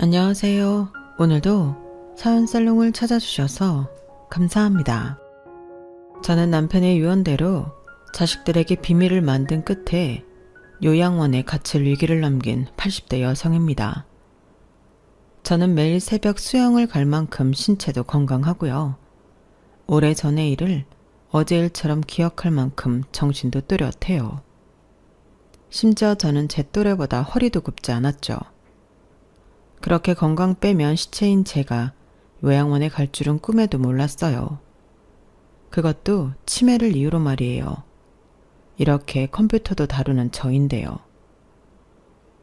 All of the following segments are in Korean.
안녕하세요. 오늘도 사연살롱을 찾아주셔서 감사합니다. 저는 남편의 유언대로 자식들에게 비밀을 만든 끝에 요양원에 갇힐 위기를 넘긴 80대 여성입니다. 저는 매일 새벽 수영을 갈 만큼 신체도 건강하고요. 오래전의 일을 어제 일처럼 기억할 만큼 정신도 또렷해요. 심지어 저는 제 또래보다 허리도 굽지 않았죠. 그렇게 건강 빼면 시체인 제가 요양원에 갈 줄은 꿈에도 몰랐어요. 그것도 치매를 이유로 말이에요. 이렇게 컴퓨터도 다루는 저인데요.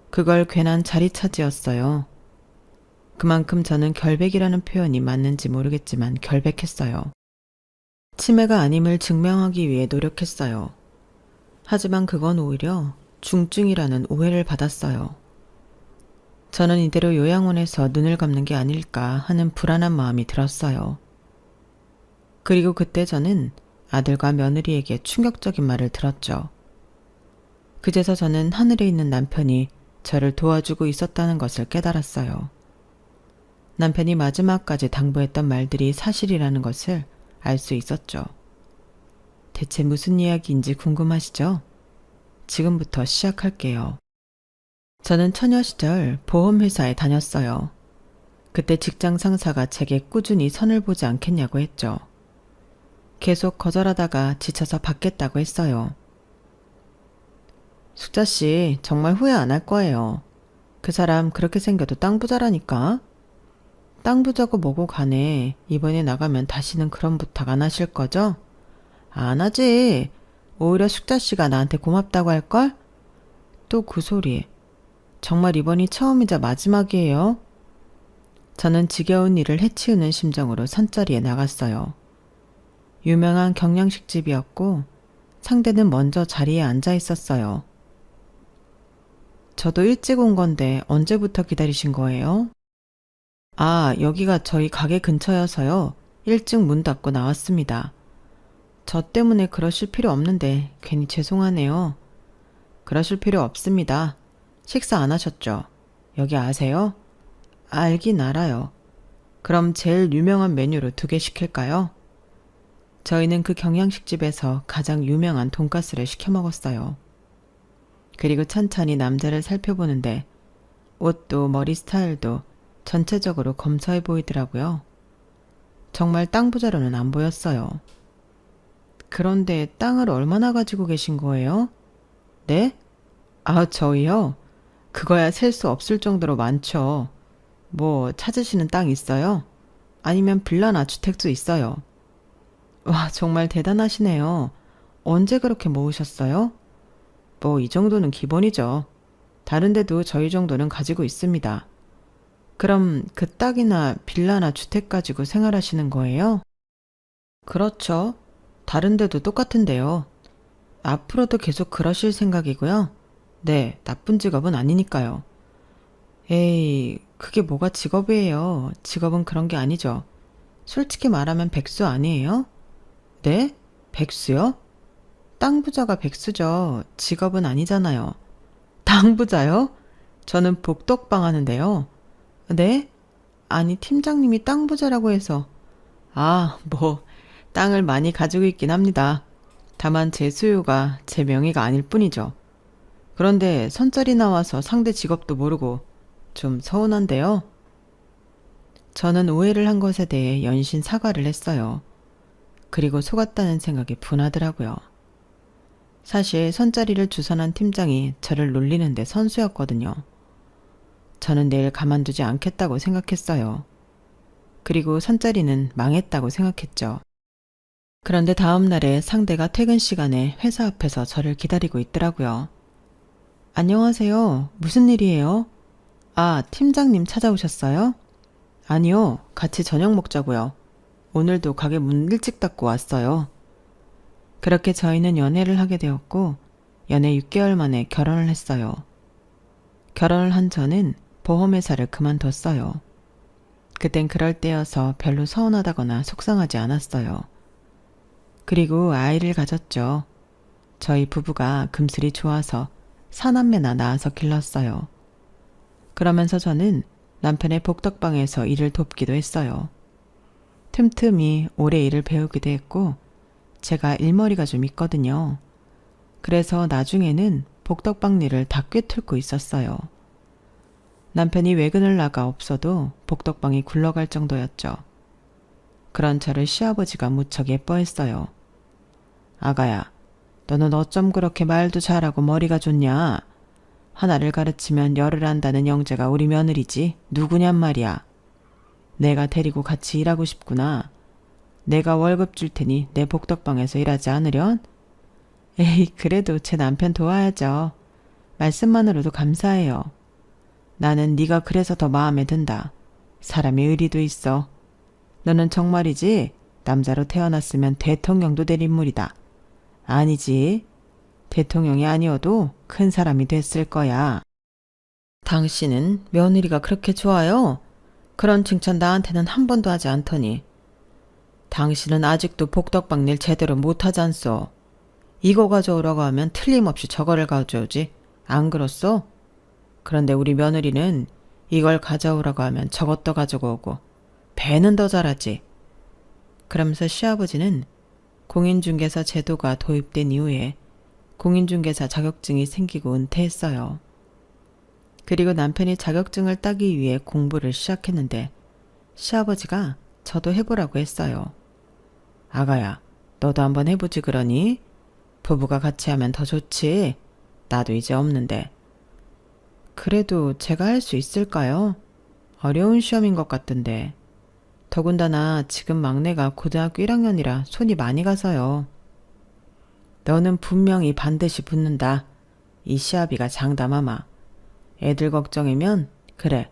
그걸 괜한 자리 차지였어요. 그만큼 저는 결백이라는 표현이 맞는지 모르겠지만 결백했어요. 치매가 아님을 증명하기 위해 노력했어요. 하지만 그건 오히려 중증이라는 오해를 받았어요. 저는 이대로 요양원에서 눈을 감는 게 아닐까 하는 불안한 마음이 들었어요. 그리고 그때 저는 아들과 며느리에게 충격적인 말을 들었죠. 그제서 저는 하늘에 있는 남편이 저를 도와주고 있었다는 것을 깨달았어요. 남편이 마지막까지 당부했던 말들이 사실이라는 것을 알 수 있었죠. 대체 무슨 이야기인지 궁금하시죠? 지금부터 시작할게요. 저는 처녀 시절 보험회사에 다녔어요. 그때 직장 상사가 제게 꾸준히 선을 보지 않겠냐고 했죠. 계속 거절하다가 지쳐서 받겠다고 했어요. 숙자씨, 정말 후회 안 할 거예요. 그 사람 그렇게 생겨도 땅 부자라니까. 땅 부자고 뭐고 간에 이번에 나가면 다시는 그런 부탁 안 하실 거죠? 안 하지. 오히려 숙자씨가 나한테 고맙다고 할걸? 또 그 소리. 정말 이번이 처음이자 마지막이에요. 저는 지겨운 일을 해치우는 심정으로 선자리에 나갔어요. 유명한 경양식집이었고 상대는 먼저 자리에 앉아 있었어요. 저도 일찍 온 건데 언제부터 기다리신 거예요? 아, 여기가 저희 가게 근처여서요. 일찍 문 닫고 나왔습니다. 저 때문에 그러실 필요 없는데 괜히 죄송하네요. 그러실 필요 없습니다. 식사 안 하셨죠? 여기 아세요? 알긴 알아요. 그럼 제일 유명한 메뉴로 2개 시킬까요? 저희는 그 경양식집에서 가장 유명한 돈가스를 시켜 먹었어요. 그리고 천천히 남자를 살펴보는데 옷도 머리 스타일도 전체적으로 검소해 보이더라고요. 정말 땅 부자로는 안 보였어요. 그런데 땅을 얼마나 가지고 계신 거예요? 네? 아, 저희요? 그거야 셀 수 없을 정도로 많죠. 뭐 찾으시는 땅 있어요? 아니면 빌라나 주택도 있어요. 와, 정말 대단하시네요. 언제 그렇게 모으셨어요? 뭐 이 정도는 기본이죠. 다른 데도 저희 정도는 가지고 있습니다. 그럼 그 땅이나 빌라나 주택 가지고 생활하시는 거예요? 그렇죠. 다른 데도 똑같은데요. 앞으로도 계속 그러실 생각이고요. 네, 나쁜 직업은 아니니까요. 에이, 그게 뭐가 직업이에요. 직업은 그런 게 아니죠. 솔직히 말하면 백수 아니에요? 네? 백수요? 땅 부자가 백수죠. 직업은 아니잖아요. 땅 부자요? 저는 복덕방 하는데요. 네? 아니, 팀장님이 땅 부자라고 해서. 아, 뭐, 땅을 많이 가지고 있긴 합니다. 다만 제 수요가 제 명의가 아닐 뿐이죠. 그런데 선짜리 나와서 상대 직업도 모르고 좀 서운한데요. 저는 오해를 한 것에 대해 연신 사과를 했어요. 그리고 속았다는 생각이 분하더라고요. 사실 선짜리를 주선한 팀장이 저를 놀리는데 선수였거든요. 저는 내일 가만두지 않겠다고 생각했어요. 그리고 선짜리는 망했다고 생각했죠. 그런데 다음 날에 상대가 퇴근 시간에 회사 앞에서 저를 기다리고 있더라고요. 안녕하세요. 무슨 일이에요? 아, 팀장님 찾아오셨어요? 아니요. 같이 저녁 먹자고요. 오늘도 가게 문 일찍 닫고 왔어요. 그렇게 저희는 연애를 하게 되었고 연애 6개월 만에 결혼을 했어요. 결혼을 한 저는 보험회사를 그만뒀어요. 그땐 그럴 때여서 별로 서운하다거나 속상하지 않았어요. 그리고 아이를 가졌죠. 저희 부부가 금슬이 좋아서 사남매나 낳아서 길렀어요. 그러면서 저는 남편의 복덕방에서 일을 돕기도 했어요. 틈틈이 오래 일을 배우기도 했고 제가 일머리가 좀 있거든요. 그래서 나중에는 복덕방 일을 다 꿰뚫고 있었어요. 남편이 외근을 나가 없어도 복덕방이 굴러갈 정도였죠. 그런 저를 시아버지가 무척 예뻐했어요. 아가야, 너는 어쩜 그렇게 말도 잘하고 머리가 좋냐? 하나를 가르치면 열을 안다는 영재가 우리 며느리지 누구냔 말이야. 내가 데리고 같이 일하고 싶구나. 내가 월급 줄 테니 내 복덕방에서 일하지 않으련? 에이, 그래도 제 남편 도와야죠. 말씀만으로도 감사해요. 나는 네가 그래서 더 마음에 든다. 사람이 의리도 있어. 너는 정말이지? 남자로 태어났으면 대통령도 될 인물이다. 아니지. 대통령이 아니어도 큰 사람이 됐을 거야. 당신은 며느리가 그렇게 좋아요? 그런 칭찬 나한테는 한 번도 하지 않더니. 당신은 아직도 복덕방 일 제대로 못하지 않소. 이거 가져오라고 하면 틀림없이 저거를 가져오지. 안 그렇소? 그런데 우리 며느리는 이걸 가져오라고 하면 저것도 가지고 오고 배는 더 잘하지. 그러면서 시아버지는 공인중개사 제도가 도입된 이후에 공인중개사 자격증이 생기고 은퇴했어요. 그리고 남편이 자격증을 따기 위해 공부를 시작했는데 시아버지가 저도 해보라고 했어요. 아가야, 너도 한번 해보지 그러니? 부부가 같이 하면 더 좋지. 나도 이제 없는데. 그래도 제가 할 수 있을까요? 어려운 시험인 것 같던데. 더군다나 지금 막내가 고등학교 1학년이라 손이 많이 가서요. 너는 분명히 반드시 붙는다. 이 시아비가 장담하마. 애들 걱정이면 그래.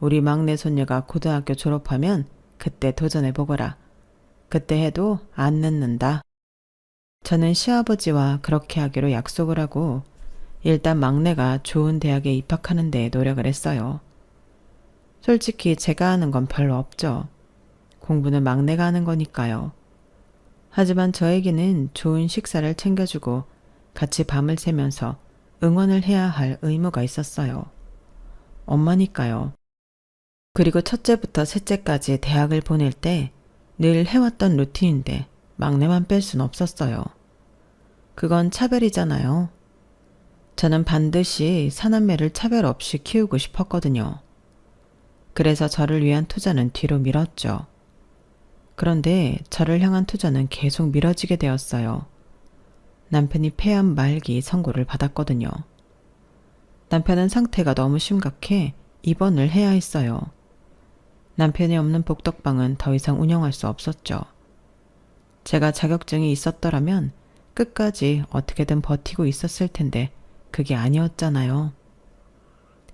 우리 막내 손녀가 고등학교 졸업하면 그때 도전해보거라. 그때 해도 안 늦는다. 저는 시아버지와 그렇게 하기로 약속을 하고 일단 막내가 좋은 대학에 입학하는 데 노력을 했어요. 솔직히 제가 하는 건 별로 없죠. 공부는 막내가 하는 거니까요. 하지만 저에게는 좋은 식사를 챙겨주고 같이 밤을 새면서 응원을 해야 할 의무가 있었어요. 엄마니까요. 그리고 첫째부터 셋째까지 대학을 보낼 때 늘 해왔던 루틴인데 막내만 뺄 순 없었어요. 그건 차별이잖아요. 저는 반드시 사남매를 차별 없이 키우고 싶었거든요. 그래서 저를 위한 투자는 뒤로 미뤘죠. 그런데 저를 향한 투자는 계속 미뤄지게 되었어요. 남편이 폐암 말기 선고를 받았거든요. 남편은 상태가 너무 심각해 입원을 해야 했어요. 남편이 없는 복덕방은 더 이상 운영할 수 없었죠. 제가 자격증이 있었더라면 끝까지 어떻게든 버티고 있었을 텐데 그게 아니었잖아요.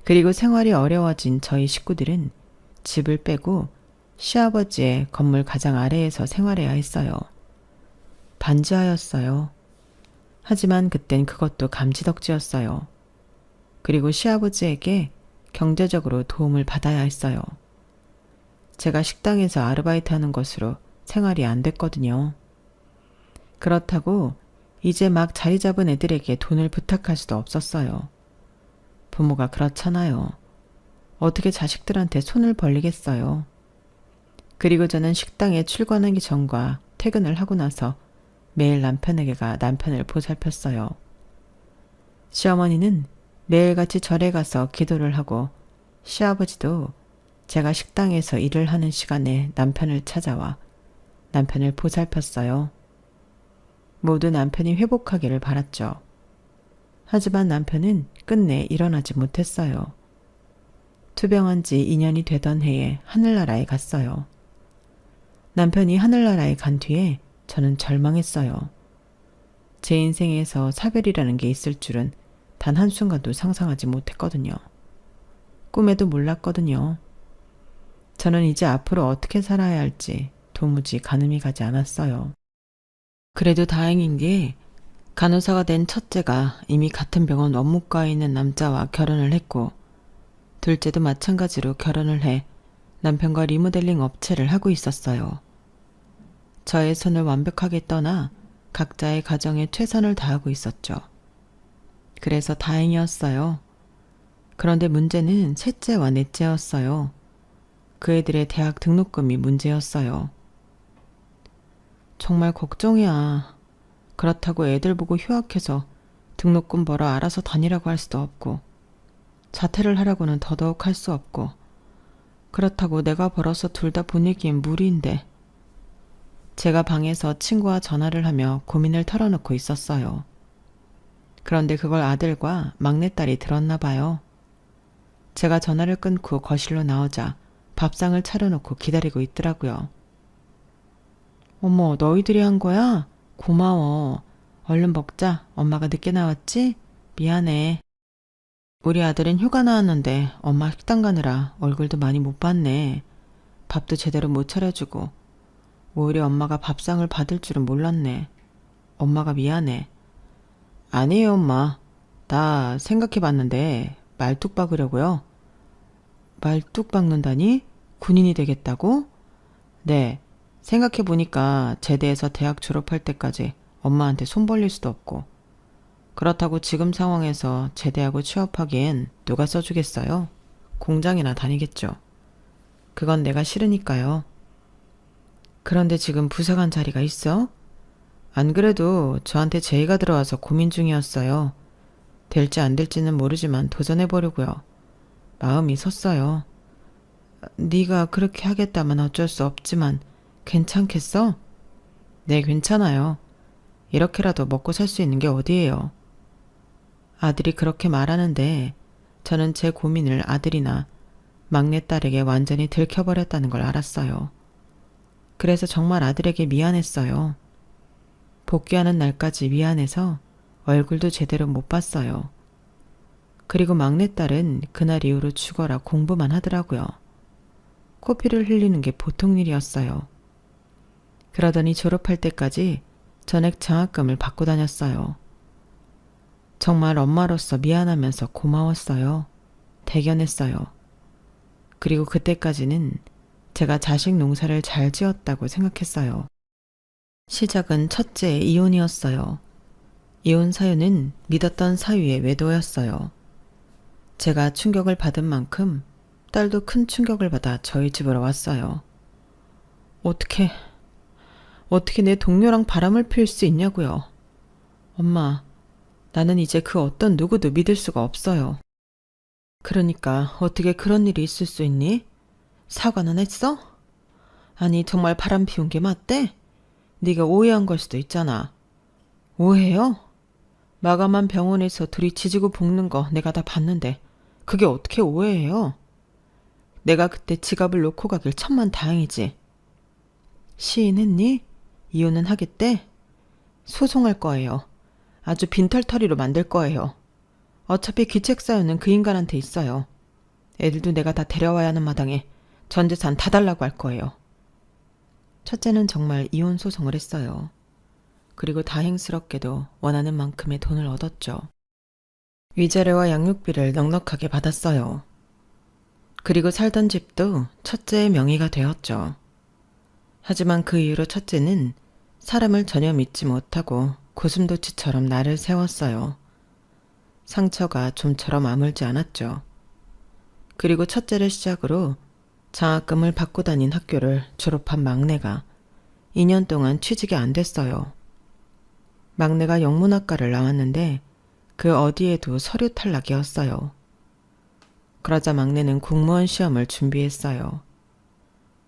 그리고 생활이 어려워진 저희 식구들은 집을 빼고 시아버지의 건물 가장 아래에서 생활해야 했어요. 반지하였어요. 하지만 그땐 그것도 감지덕지였어요. 그리고 시아버지에게 경제적으로 도움을 받아야 했어요. 제가 식당에서 아르바이트하는 것으로 생활이 안 됐거든요. 그렇다고 이제 막 자리 잡은 애들에게 돈을 부탁할 수도 없었어요. 부모가 그렇잖아요. 어떻게 자식들한테 손을 벌리겠어요. 그리고 저는 식당에 출근하기 전과 퇴근을 하고 나서 매일 남편에게 가 남편을 보살폈어요. 시어머니는 매일같이 절에 가서 기도를 하고 시아버지도 제가 식당에서 일을 하는 시간에 남편을 찾아와 남편을 보살폈어요. 모두 남편이 회복하기를 바랐죠. 하지만 남편은 끝내 일어나지 못했어요. 투병한 지 2년이 되던 해에 하늘나라에 갔어요. 남편이 하늘나라에 간 뒤에 저는 절망했어요. 제 인생에서 사별이라는 게 있을 줄은 단 한순간도 상상하지 못했거든요. 꿈에도 몰랐거든요. 저는 이제 앞으로 어떻게 살아야 할지 도무지 가늠이 가지 않았어요. 그래도 다행인 게 간호사가 된 첫째가 이미 같은 병원 원무과에 있는 남자와 결혼을 했고 둘째도 마찬가지로 결혼을 해 남편과 리모델링 업체를 하고 있었어요. 저의 손을 완벽하게 떠나 각자의 가정에 최선을 다하고 있었죠. 그래서 다행이었어요. 그런데 문제는 셋째와 넷째였어요. 그 애들의 대학 등록금이 문제였어요. 정말 걱정이야. 그렇다고 애들 보고 휴학해서 등록금 벌어 알아서 다니라고 할 수도 없고, 자퇴를 하라고는 더더욱 할 수 없고, 그렇다고 내가 벌어서 둘 다 보내기엔 무리인데. 제가 방에서 친구와 전화를 하며 고민을 털어놓고 있었어요. 그런데 그걸 아들과 막내딸이 들었나 봐요. 제가 전화를 끊고 거실로 나오자 밥상을 차려놓고 기다리고 있더라고요. 어머, 너희들이 한 거야? 고마워. 얼른 먹자. 엄마가 늦게 나왔지? 미안해. 우리 아들은 휴가 나왔는데 엄마 식당 가느라 얼굴도 많이 못 봤네. 밥도 제대로 못 차려주고. 오히려 엄마가 밥상을 받을 줄은 몰랐네. 엄마가 미안해. 아니에요, 엄마. 나 생각해봤는데 말뚝 박으려고요. 말뚝 박는다니? 군인이 되겠다고? 네. 생각해보니까 제대해서 대학 졸업할 때까지 엄마한테 손 벌릴 수도 없고, 그렇다고 지금 상황에서 제대하고 취업하기엔 누가 써주겠어요? 공장이나 다니겠죠. 그건 내가 싫으니까요. 그런데 지금 부사관 자리가 있어? 안 그래도 저한테 제의가 들어와서 고민 중이었어요. 될지 안 될지는 모르지만 도전해보려고요. 마음이 섰어요. 네가 그렇게 하겠다면 어쩔 수 없지만 괜찮겠어? 네, 괜찮아요. 이렇게라도 먹고 살 수 있는 게 어디예요. 아들이 그렇게 말하는데 저는 제 고민을 아들이나 막내딸에게 완전히 들켜버렸다는 걸 알았어요. 그래서 정말 아들에게 미안했어요. 복귀하는 날까지 미안해서 얼굴도 제대로 못 봤어요. 그리고 막내딸은 그날 이후로 죽어라 공부만 하더라고요. 코피를 흘리는 게 보통 일이었어요. 그러더니 졸업할 때까지 전액 장학금을 받고 다녔어요. 정말 엄마로서 미안하면서 고마웠어요. 대견했어요. 그리고 그때까지는 제가 자식 농사를 잘 지었다고 생각했어요. 시작은 첫째의 이혼이었어요. 이혼 사유는 믿었던 사위의 외도였어요. 제가 충격을 받은 만큼 딸도 큰 충격을 받아 저희 집으로 왔어요. 어떻게 내 동료랑 바람을 피울 수 있냐고요. 엄마, 나는 이제 그 어떤 누구도 믿을 수가 없어요. 그러니까 어떻게 그런 일이 있을 수 있니? 사과는 했어? 아니, 정말 바람 피운 게 맞대? 네가 오해한 걸 수도 있잖아. 오해요? 마감한 병원에서 둘이 지지고 볶는 거 내가 다 봤는데 그게 어떻게 오해예요? 내가 그때 지갑을 놓고 가길 천만 다행이지. 시인했니? 이혼은 하겠대? 소송할 거예요. 아주 빈털터리로 만들 거예요. 어차피 귀책 사유는 그 인간한테 있어요. 애들도 내가 다 데려와야 하는 마당에 전 재산 다 달라고 할 거예요. 첫째는 정말 이혼 소송을 했어요. 그리고 다행스럽게도 원하는 만큼의 돈을 얻었죠. 위자료와 양육비를 넉넉하게 받았어요. 그리고 살던 집도 첫째의 명의가 되었죠. 하지만 그 이후로 첫째는 사람을 전혀 믿지 못하고 고슴도치처럼 나를 세웠어요. 상처가 좀처럼 아물지 않았죠. 그리고 첫째를 시작으로 장학금을 받고 다닌 학교를 졸업한 막내가 2년 동안 취직이 안 됐어요. 막내가 영문학과를 나왔는데 그 어디에도 서류 탈락이었어요. 그러자 막내는 공무원 시험을 준비했어요.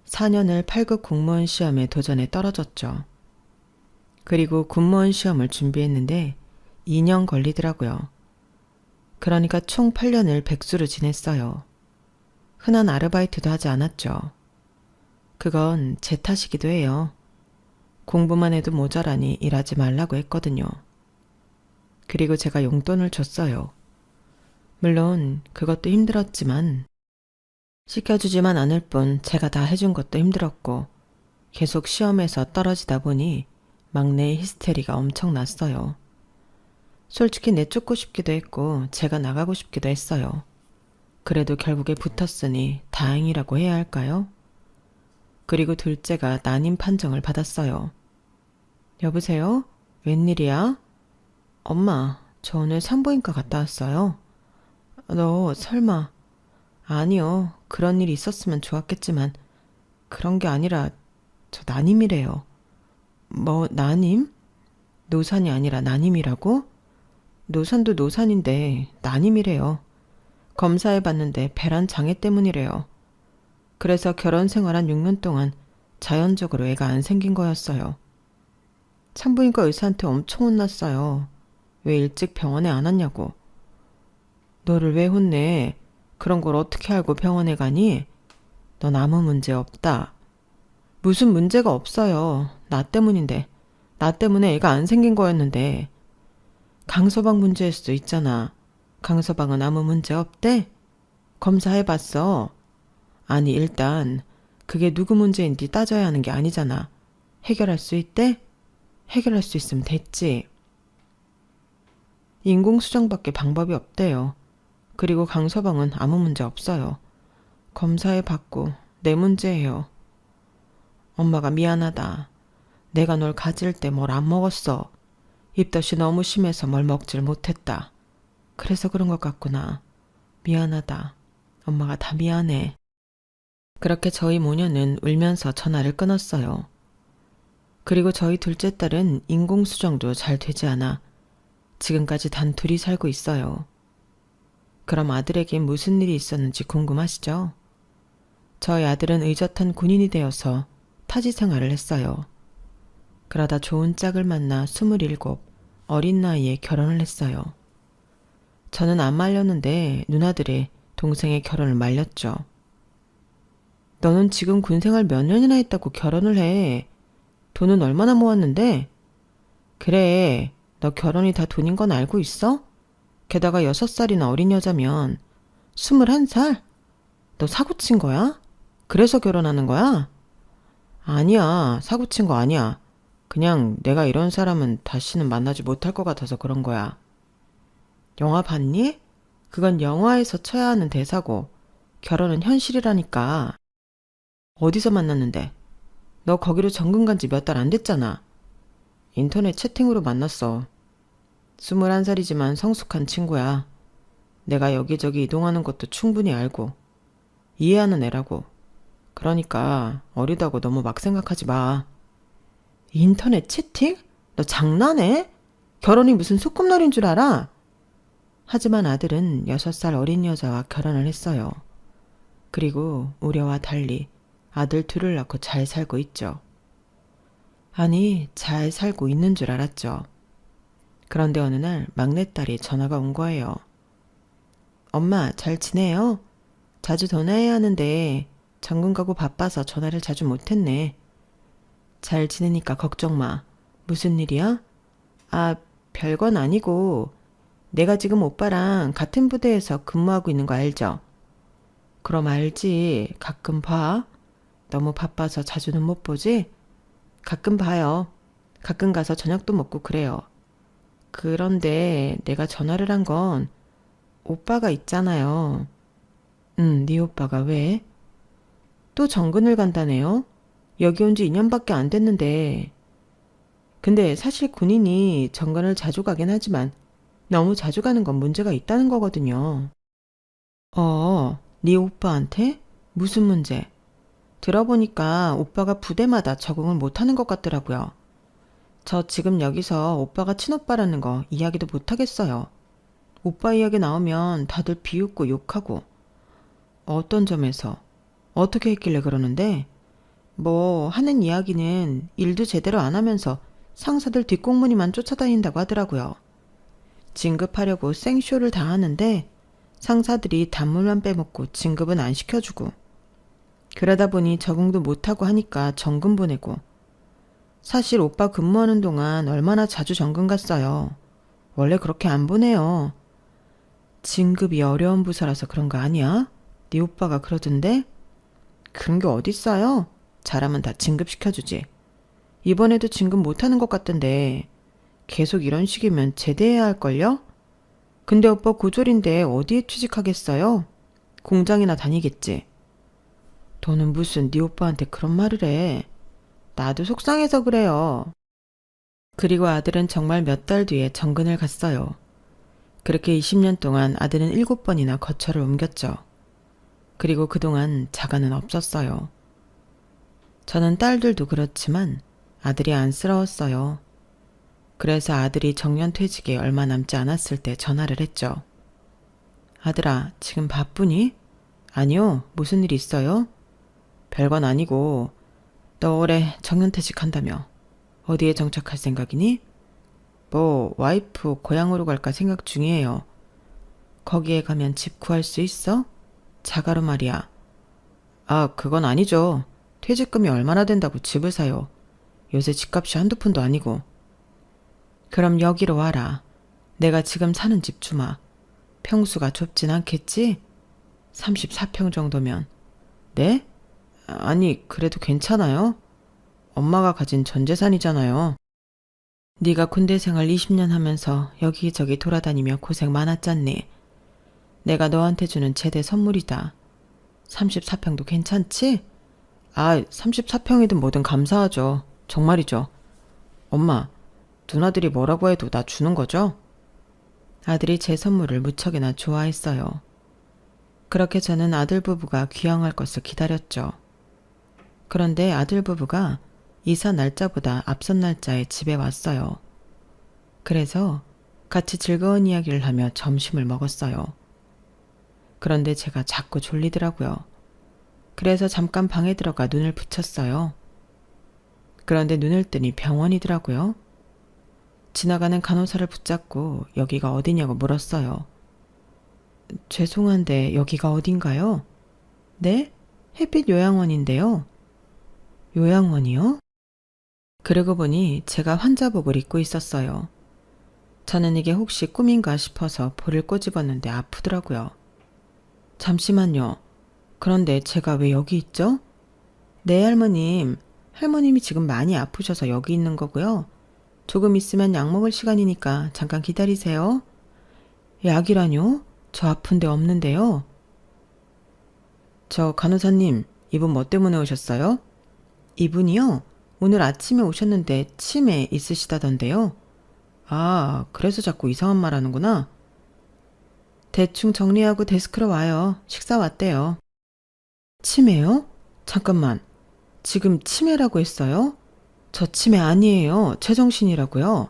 4년을 8급 공무원 시험에 도전해 떨어졌죠. 그리고 군무원 시험을 준비했는데 2년 걸리더라고요. 그러니까 총 8년을 백수로 지냈어요. 흔한 아르바이트도 하지 않았죠. 그건 제 탓이기도 해요. 공부만 해도 모자라니 일하지 말라고 했거든요. 그리고 제가 용돈을 줬어요. 물론 그것도 힘들었지만 시켜주지만 않을 뿐 제가 다 해준 것도 힘들었고 계속 시험에서 떨어지다 보니 막내의 히스테리가 엄청났어요. 솔직히 내쫓고 싶기도 했고 제가 나가고 싶기도 했어요. 그래도 결국에 붙었으니 다행이라고 해야 할까요? 그리고 둘째가 난임 판정을 받았어요. 여보세요? 웬일이야? 엄마, 저 오늘 산부인과 갔다 왔어요. 너 설마. 아니요. 그런 일이 있었으면 좋았겠지만 그런 게 아니라 저 난임이래요. 뭐 난임? 노산이 아니라 난임이라고? 노산도 노산인데 난임이래요. 검사해봤는데 배란 장애 때문이래요. 그래서 결혼 생활 한 6년 동안 자연적으로 애가 안 생긴 거였어요. 산부인과 의사한테 엄청 혼났어요. 왜 일찍 병원에 안 왔냐고. 너를 왜 혼내? 그런 걸 어떻게 알고 병원에 가니? 넌 아무 문제 없다. 무슨 문제가 없어요. 나 때문인데. 나 때문에 애가 안 생긴 거였는데. 강서방 문제일 수도 있잖아. 강서방은 아무 문제 없대? 검사해봤어. 아니 일단 그게 누구 문제인지 따져야 하는 게 아니잖아. 해결할 수 있대? 해결할 수 있으면 됐지. 인공수정밖에 방법이 없대요. 그리고 강서방은 아무 문제 없어요. 검사해봤고 내 문제예요. 엄마가 미안하다. 내가 널 가질 때 뭘 안 먹었어. 입덧이 너무 심해서 뭘 먹질 못했다. 그래서 그런 것 같구나. 미안하다. 엄마가 다 미안해. 그렇게 저희 모녀는 울면서 전화를 끊었어요. 그리고 저희 둘째 딸은 인공수정도 잘 되지 않아 지금까지 단 둘이 살고 있어요. 그럼 아들에게 무슨 일이 있었는지 궁금하시죠? 저희 아들은 의젓한 군인이 되어서 타지 생활을 했어요. 그러다 좋은 짝을 만나 27, 어린 나이에 결혼을 했어요. 저는 안 말렸는데 누나들의 동생의 결혼을 말렸죠. 너는 지금 군생활 몇 년이나 했다고 결혼을 해. 돈은 얼마나 모았는데? 그래, 너 결혼이 다 돈인 건 알고 있어? 게다가 6살이나 어린 여자면 21살? 너 사고 친 거야? 그래서 결혼하는 거야? 아니야, 사고 친 거 아니야. 그냥 내가 이런 사람은 다시는 만나지 못할 것 같아서 그런 거야. 영화 봤니? 그건 영화에서 쳐야 하는 대사고 결혼은 현실이라니까. 어디서 만났는데? 너 거기로 정근 간 지 몇 달 안 됐잖아. 인터넷 채팅으로 만났어. 21살이지만 성숙한 친구야. 내가 여기저기 이동하는 것도 충분히 알고 이해하는 애라고. 그러니까 어리다고 너무 막 생각하지 마. 인터넷 채팅? 너 장난해? 결혼이 무슨 소꿉놀이인 줄 알아? 하지만 아들은 6살 어린 여자와 결혼을 했어요. 그리고 우려와 달리 아들 둘을 낳고 잘 살고 있죠. 아니, 잘 살고 있는 줄 알았죠. 그런데 어느 날 막내딸이 전화가 온 거예요. 엄마, 잘 지내요? 자주 전화해야 하는데 전군 가고 바빠서 전화를 자주 못했네. 잘 지내니까 걱정 마. 무슨 일이야? 아, 별건 아니고 내가 지금 오빠랑 같은 부대에서 근무하고 있는 거 알죠? 그럼 알지. 가끔 봐. 너무 바빠서 자주는 못 보지? 가끔 봐요. 가끔 가서 저녁도 먹고 그래요. 그런데 내가 전화를 한 건 오빠가 있잖아요. 네 오빠가 왜? 또 정근을 간다네요? 여기 온 지 2년밖에 안 됐는데. 근데 사실 군인이 정근을 자주 가긴 하지만 너무 자주 가는 건 문제가 있다는 거거든요. 네 오빠한테? 무슨 문제? 들어보니까 오빠가 부대마다 적응을 못하는 것 같더라고요. 저 지금 여기서 오빠가 친오빠라는 거 이야기도 못하겠어요. 오빠 이야기 나오면 다들 비웃고 욕하고. 어떤 점에서? 어떻게 했길래 그러는데? 뭐 하는 이야기는 일도 제대로 안 하면서 상사들 뒷공무니만 쫓아다닌다고 하더라고요. 진급하려고 생쇼를 다 하는데 상사들이 단물만 빼먹고 진급은 안 시켜주고. 그러다 보니 적응도 못하고 하니까 정근 보내고. 사실 오빠 근무하는 동안 얼마나 자주 정근 갔어요. 원래 그렇게 안 보내요. 진급이 어려운 부서라서 그런 거 아니야? 네 오빠가 그러던데? 그런 게 어딨어요? 잘하면 다 진급시켜주지. 이번에도 진급 못하는 것 같던데 계속 이런 식이면 제대해야 할걸요? 근데 오빠 고졸인데 어디에 취직하겠어요? 공장이나 다니겠지. 너는 무슨 네 오빠한테 그런 말을 해. 나도 속상해서 그래요. 그리고 아들은 정말 몇 달 뒤에 정근을 갔어요. 그렇게 20년 동안 아들은 7번이나 거처를 옮겼죠. 그리고 그동안 자가는 없었어요. 저는 딸들도 그렇지만 아들이 안쓰러웠어요. 그래서 아들이 정년퇴직에 얼마 남지 않았을 때 전화를 했죠. 아들아, 지금 바쁘니? 아니요, 무슨 일 있어요? 별건 아니고, 너 올해 정년퇴직한다며. 어디에 정착할 생각이니? 뭐, 와이프 고향으로 갈까 생각 중이에요. 거기에 가면 집 구할 수 있어? 자가로 말이야. 아, 그건 아니죠. 퇴직금이 얼마나 된다고 집을 사요. 요새 집값이 한두 푼도 아니고. 그럼 여기로 와라. 내가 지금 사는 집 주마. 평수가 좁진 않겠지? 34평 정도면. 네? 아니, 그래도 괜찮아요. 엄마가 가진 전 재산이잖아요. 네가 군대 생활 20년 하면서 여기저기 돌아다니며 고생 많았잖니. 내가 너한테 주는 제대 선물이다. 34평도 괜찮지? 아, 34평이든 뭐든 감사하죠. 정말이죠. 엄마, 누나들이 뭐라고 해도 나 주는 거죠? 아들이 제 선물을 무척이나 좋아했어요. 그렇게 저는 아들 부부가 귀향할 것을 기다렸죠. 그런데 아들 부부가 이사 날짜보다 앞선 날짜에 집에 왔어요. 그래서 같이 즐거운 이야기를 하며 점심을 먹었어요. 그런데 제가 자꾸 졸리더라고요. 그래서 잠깐 방에 들어가 눈을 붙였어요. 그런데 눈을 뜨니 병원이더라고요. 지나가는 간호사를 붙잡고 여기가 어디냐고 물었어요. 죄송한데 여기가 어딘가요? 네? 햇빛 요양원인데요. 요양원이요? 그러고 보니 제가 환자복을 입고 있었어요. 저는 이게 혹시 꿈인가 싶어서 볼을 꼬집었는데 아프더라고요. 잠시만요. 그런데 제가 왜 여기 있죠? 네, 할머님. 할머님이 지금 많이 아프셔서 여기 있는 거고요. 조금 있으면 약 먹을 시간이니까 잠깐 기다리세요. 약이라뇨? 저 아픈데 없는데요. 저 간호사님, 이분 뭐 때문에 오셨어요? 이분이요? 오늘 아침에 오셨는데 치매 있으시다던데요. 아, 그래서 자꾸 이상한 말 하는구나. 대충 정리하고 데스크로 와요. 식사 왔대요. 치매요? 잠깐만. 지금 치매라고 했어요? 저 치매 아니에요. 제정신이라고요.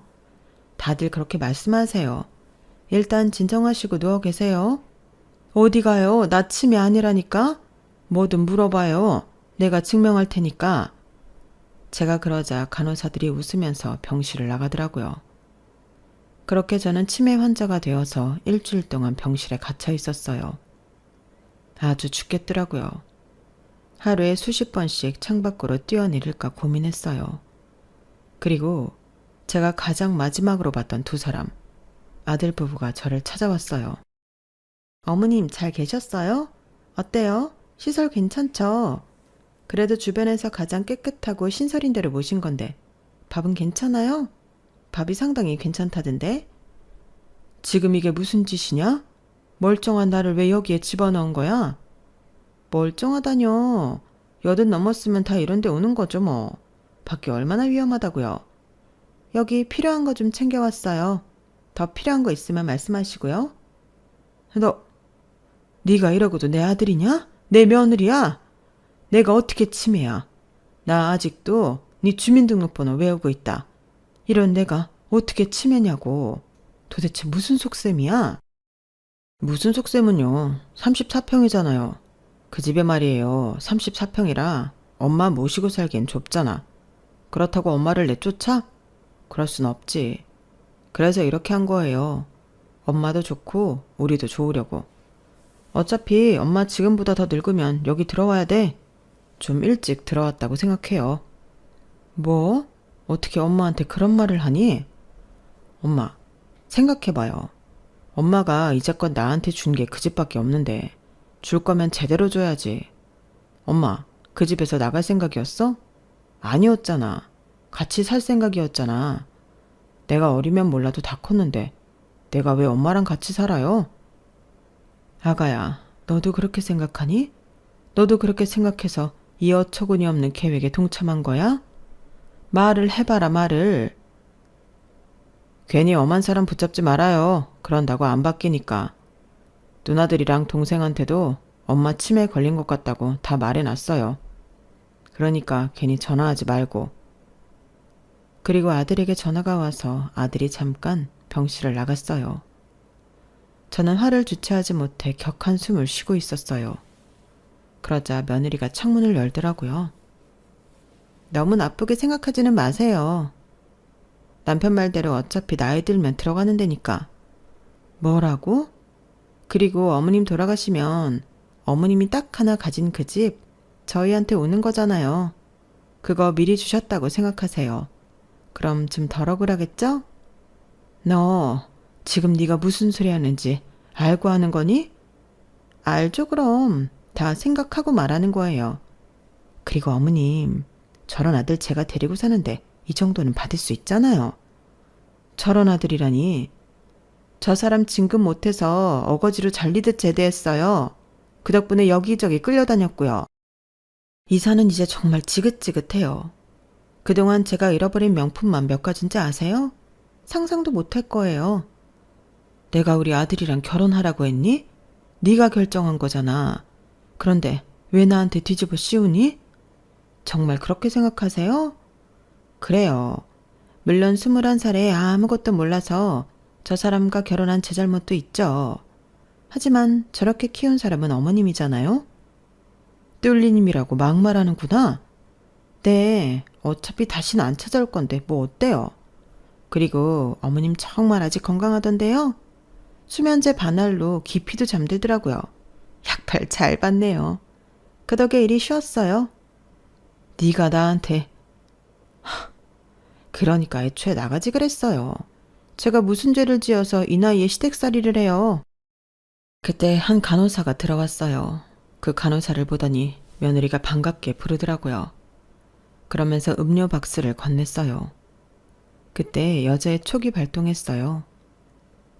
다들 그렇게 말씀하세요. 일단 진정하시고 누워 계세요. 어디 가요? 나 치매 아니라니까? 뭐든 물어봐요. 내가 증명할 테니까. 제가 그러자 간호사들이 웃으면서 병실을 나가더라고요. 그렇게 저는 치매 환자가 되어서 일주일 동안 병실에 갇혀 있었어요. 아주 죽겠더라고요. 하루에 수십 번씩 창밖으로 뛰어내릴까 고민했어요. 그리고 제가 가장 마지막으로 봤던 두 사람, 아들 부부가 저를 찾아왔어요. 어머님 잘 계셨어요? 어때요? 시설 괜찮죠? 그래도 주변에서 가장 깨끗하고 신설인 데를 모신 건데 밥은 괜찮아요? 밥이 상당히 괜찮다던데? 지금 이게 무슨 짓이냐? 멀쩡한 나를 왜 여기에 집어넣은 거야? 멀쩡하다뇨. 80 넘었으면 다 이런 데 오는 거죠 뭐. 밖이 얼마나 위험하다고요. 여기 필요한 거 좀 챙겨왔어요. 더 필요한 거 있으면 말씀하시고요. 네가 이러고도 내 아들이냐? 내 며느리야? 내가 어떻게 치매야? 나 아직도 네 주민등록번호 외우고 있다. 이런 내가 어떻게 치매냐고. 도대체 무슨 속셈이야? 무슨 속셈은요. 34평이잖아요. 그 집에 말이에요. 34평이라 엄마 모시고 살기엔 좁잖아. 그렇다고 엄마를 내쫓아? 그럴 순 없지. 그래서 이렇게 한 거예요. 엄마도 좋고 우리도 좋으려고. 어차피 엄마 지금보다 더 늙으면 여기 들어와야 돼. 좀 일찍 들어왔다고 생각해요. 뭐? 어떻게 엄마한테 그런 말을 하니? 엄마, 생각해봐요. 엄마가 이제껏 나한테 준 게 그 집밖에 없는데 줄 거면 제대로 줘야지. 엄마, 그 집에서 나갈 생각이었어? 아니었잖아. 같이 살 생각이었잖아. 내가 어리면 몰라도 다 컸는데 내가 왜 엄마랑 같이 살아요? 아가야, 너도 그렇게 생각하니? 너도 그렇게 생각해서 이 어처구니 없는 계획에 동참한 거야? 말을 해봐라, 말을. 괜히 엄한 사람 붙잡지 말아요. 그런다고 안 바뀌니까. 누나들이랑 동생한테도 엄마 치매 걸린 것 같다고 다 말해놨어요. 그러니까 괜히 전화하지 말고. 그리고 아들에게 전화가 와서 아들이 잠깐 병실을 나갔어요. 저는 화를 주체하지 못해 격한 숨을 쉬고 있었어요. 그러자 며느리가 창문을 열더라고요. 너무 나쁘게 생각하지는 마세요. 남편 말대로 어차피 나이 들면 들어가는 데니까. 뭐라고? 그리고 어머님 돌아가시면 어머님이 딱 하나 가진 그 집 저희한테 오는 거잖아요. 그거 미리 주셨다고 생각하세요. 그럼 좀 덜 억울하겠죠? 너 지금 네가 무슨 소리 하는지 알고 하는 거니? 알죠 그럼. 다 생각하고 말하는 거예요. 그리고 어머님, 저런 아들 제가 데리고 사는데 이 정도는 받을 수 있잖아요. 저런 아들이라니. 저 사람 진급 못해서 어거지로 잘리듯 제대했어요. 그 덕분에 여기저기 끌려다녔고요. 이사는 이제 정말 지긋지긋해요. 그동안 제가 잃어버린 명품만 몇 가지인지 아세요? 상상도 못할 거예요. 내가 우리 아들이랑 결혼하라고 했니? 네가 결정한 거잖아. 그런데 왜 나한테 뒤집어 씌우니? 정말 그렇게 생각하세요? 그래요. 물론 21살에 아무것도 몰라서 저 사람과 결혼한 제 잘못도 있죠. 하지만 저렇게 키운 사람은 어머님이잖아요? 뚫리님이라고 막말하는구나. 네, 어차피 다시는 안 찾아올 건데 뭐 어때요? 그리고 어머님 정말 아직 건강하던데요? 수면제 반알로 기피도 잠들더라고요. 약발 잘 받네요. 그 덕에 일이 쉬웠어요. 네가 나한테. 그러니까 애초에 나가지 그랬어요. 제가 무슨 죄를 지어서 이 나이에 시댁살이를 해요. 그때 한 간호사가 들어왔어요. 그 간호사를 보더니 며느리가 반갑게 부르더라고요. 그러면서 음료 박스를 건넸어요. 그때 여자의 촉이 발동했어요.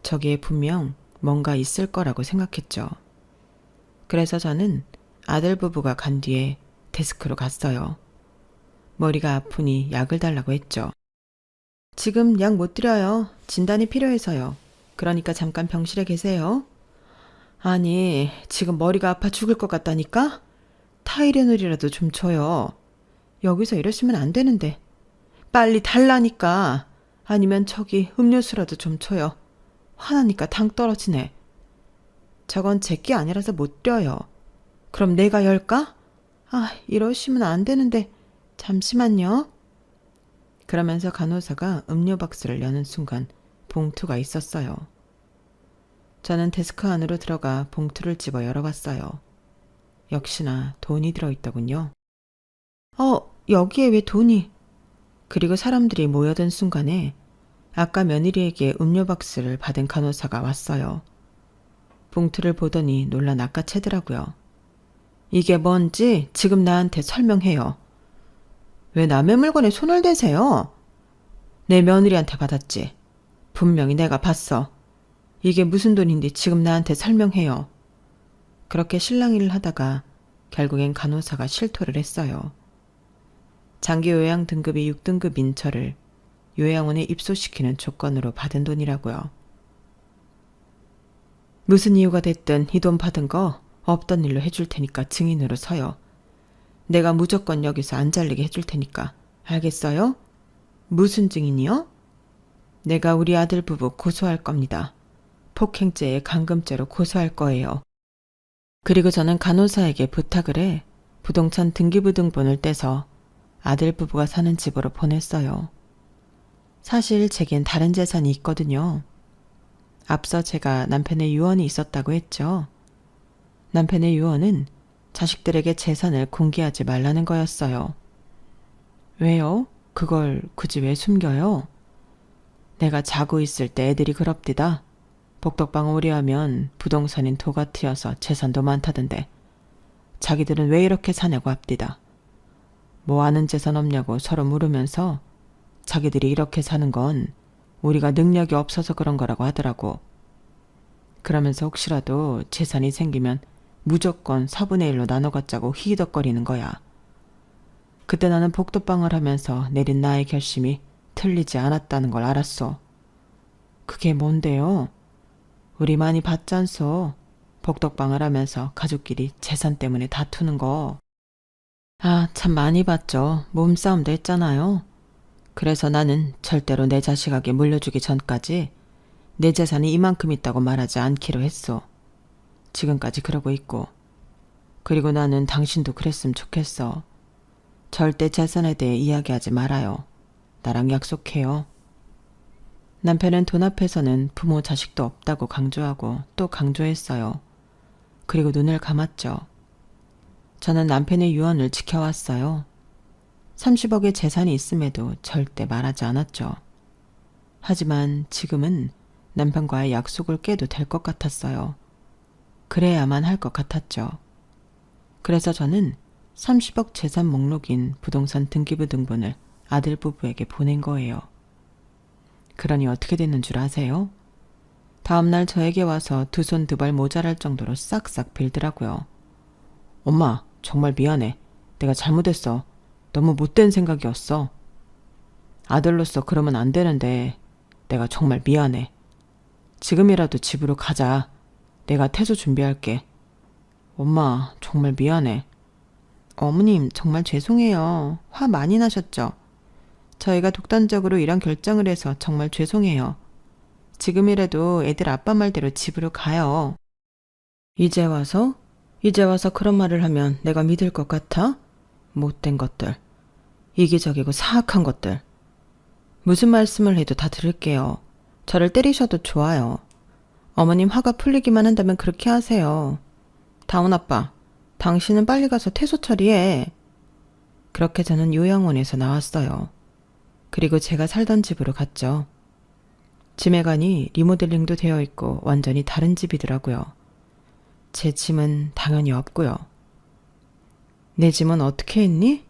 저기에 분명 뭔가 있을 거라고 생각했죠. 그래서 저는 아들 부부가 간 뒤에 데스크로 갔어요. 머리가 아프니 약을 달라고 했죠. 지금 약 못 드려요. 진단이 필요해서요. 그러니까 잠깐 병실에 계세요. 아니, 지금 머리가 아파 죽을 것 같다니까? 타이레놀이라도 좀 줘요. 여기서 이러시면 안 되는데. 빨리 달라니까. 아니면 저기 음료수라도 좀 줘요. 화나니까 당 떨어지네. 저건 제게 아니라서 못 드려요. 그럼 내가 열까? 아, 이러시면 안 되는데. 잠시만요. 그러면서 간호사가 음료 박스를 여는 순간 봉투가 있었어요. 저는 데스크 안으로 들어가 봉투를 집어 열어봤어요. 역시나 돈이 들어있더군요. 여기에 왜 돈이? 그리고 사람들이 모여든 순간에 아까 며느리에게 음료 박스를 받은 간호사가 왔어요. 봉투를 보더니 놀라 낚아채더라고요. 이게 뭔지 지금 나한테 설명해요. 왜 남의 물건에 손을 대세요? 내 며느리한테 받았지. 분명히 내가 봤어. 이게 무슨 돈인지 지금 나한테 설명해요. 그렇게 실랑이를 하다가 결국엔 간호사가 실토를 했어요. 장기 요양 등급이 6등급인 저를 요양원에 입소시키는 조건으로 받은 돈이라고요. 무슨 이유가 됐든 이 돈 받은 거 없던 일로 해줄 테니까 증인으로 서요. 내가 무조건 여기서 안 잘리게 해줄 테니까. 알겠어요? 무슨 증인이요? 내가 우리 아들 부부 고소할 겁니다. 폭행죄에 감금죄로 고소할 거예요. 그리고 저는 간호사에게 부탁을 해 부동산 등기부등본을 떼서 아들 부부가 사는 집으로 보냈어요. 사실 제겐 다른 재산이 있거든요. 앞서 제가 남편의 유언이 있었다고 했죠. 남편의 유언은 자식들에게 재산을 공개하지 말라는 거였어요. 왜요? 그걸 굳이 왜 숨겨요? 내가 자고 있을 때 애들이 그럽디다. 복덕방 오리하면 부동산인 도가티여서 재산도 많다던데 자기들은 왜 이렇게 사냐고 합디다. 뭐 아는 재산 없냐고 서로 물으면서 자기들이 이렇게 사는 건 우리가 능력이 없어서 그런 거라고 하더라고. 그러면서 혹시라도 재산이 생기면 무조건 4분의 1로 나눠 갖자고 히히덕거리는 거야. 그때 나는 복도방을 하면서 내린 나의 결심이 틀리지 않았다는 걸 알았어. 그게 뭔데요? 우리 많이 봤잖소. 복덕방을 하면서 가족끼리 재산 때문에 다투는 거. 아, 참 많이 봤죠. 몸싸움도 했잖아요. 그래서 나는 절대로 내 자식에게 물려주기 전까지 내 재산이 이만큼 있다고 말하지 않기로 했소. 지금까지 그러고 있고. 그리고 나는 당신도 그랬으면 좋겠어. 절대 재산에 대해 이야기하지 말아요. 나랑 약속해요. 남편은 돈 앞에서는 부모 자식도 없다고 강조하고 또 강조했어요. 그리고 눈을 감았죠. 저는 남편의 유언을 지켜왔어요. 30억의 재산이 있음에도 절대 말하지 않았죠. 하지만 지금은 남편과의 약속을 깨도 될 것 같았어요. 그래야만 할 것 같았죠. 그래서 저는 30억 재산 목록인 부동산 등기부 등본을 아들 부부에게 보낸 거예요. 그러니 어떻게 됐는 줄 아세요? 다음날 저에게 와서 두 손 두 발 모자랄 정도로 싹싹 빌더라고요. 엄마, 정말 미안해. 내가 잘못했어. 너무 못된 생각이었어. 아들로서 그러면 안 되는데 내가 정말 미안해. 지금이라도 집으로 가자. 내가 퇴소 준비할게. 엄마, 정말 미안해. 어머님, 정말 죄송해요. 화 많이 나셨죠? 저희가 독단적으로 이런 결정을 해서 정말 죄송해요. 지금이라도 애들 아빠 말대로 집으로 가요. 이제 와서 그런 말을 하면 내가 믿을 것 같아? 못된 것들. 이기적이고 사악한 것들. 무슨 말씀을 해도 다 들을게요. 저를 때리셔도 좋아요. 어머님 화가 풀리기만 한다면 그렇게 하세요. 다운 아빠, 당신은 빨리 가서 퇴소 처리해. 그렇게 저는 요양원에서 나왔어요. 그리고 제가 살던 집으로 갔죠. 짐에 가니 리모델링도 되어 있고 완전히 다른 집이더라고요. 제 짐은 당연히 없고요. 내 짐은 어떻게 했니?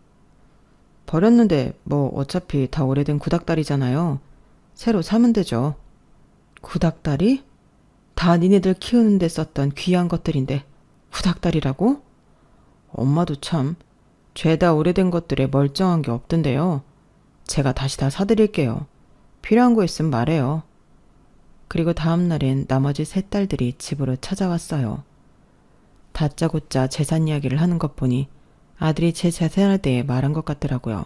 버렸는데 뭐 어차피 다 오래된 구닥다리잖아요. 새로 사면 되죠. 구닥다리? 다 니네들 키우는데 썼던 귀한 것들인데 구닥다리라고? 엄마도 참 죄다 오래된 것들에 멀쩡한 게 없던데요. 제가 다시 다 사드릴게요. 필요한 거 있으면 말해요. 그리고 다음 날엔 나머지 세 딸들이 집으로 찾아왔어요. 다짜고짜 재산 이야기를 하는 것 보니 아들이 제 재산에 대해 말한 것 같더라고요.